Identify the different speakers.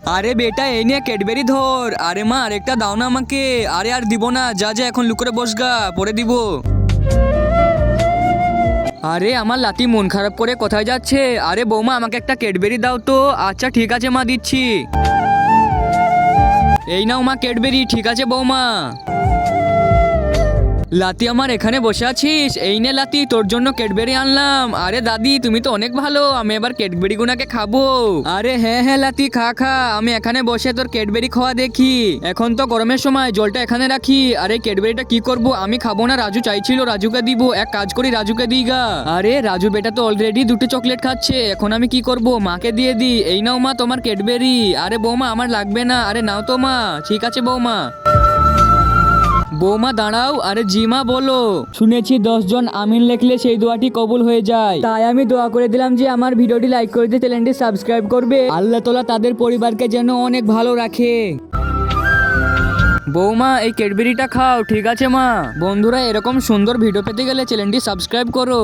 Speaker 1: আরে বেটা এই নিয়ে ক্যাডবেরি ধর। আরে মা আরেকটা দাও না আমাকে। আরে আর দিব না, যা যা এখন লুকরে বসগা, পরে দিব। আরে আমার লাতি মন খারাপ করে কোথায় যাচ্ছে? আরে বৌমা আমাকে একটা ক্যাডবেরি দাও তো। আচ্ছা ঠিক আছে মা, দিচ্ছি। এই নাও মা ক্যাডবেরি। ঠিক আছে বৌমা। লাতি আমার এখানে বসে আছিস? এই নে লাতি, তোর জন্য ক্যাডবেরি আনলাম। আরে দাদি তুমি তো অনেক ভালো, আমি এবার ক্যাডবেরি গুনাকে খাবো। আরে হ্যাঁ হ্যাঁ লাতি, খা খা, আমি এখানে বসে তোর ক্যাডবেরি খাওয়া দেখি। এখন তো গরমের সময়, জলটা এখানে রাখি। আরে ক্যাডবেরিটা কি করব, আমি খাবো না, রাজু চাইছিল রাজুকে দিব। এক কাজ করি রাজুকে দিই গা। আরে রাজু বেটা তো অলরেডি দুটো চকলেট খাচ্ছে, এখন আমি কি করব, মাকে দিয়ে দিই। এই নাও মা তোমার ক্যাডবেরি। আরে বৌমা আমার লাগবে না। আরে নাও তো মা। ঠিক আছে বৌমা। বৌমা দাঁড়াও। আরে জিমা বলো। শুনেছি 10 জন আমিন লিখলে সেই দোয়াটি কবুল হয়ে যায়, তাই আমি দোয়া করে দিলাম যে আমার ভিডিওটি লাইক করে দিয়ে চ্যানেলটি সাবস্ক্রাইব করবে। আল্লাহ তাআলা তাদের পরিবারকে যেন অনেক ভালো রাখে। বৌমা এই ক্যাডবেরিটা খাও। ঠিক আছে মা। বন্ধুরা এরকম সুন্দর ভিডিও পেতে গেলে চ্যানেলটি সাবস্ক্রাইব করো।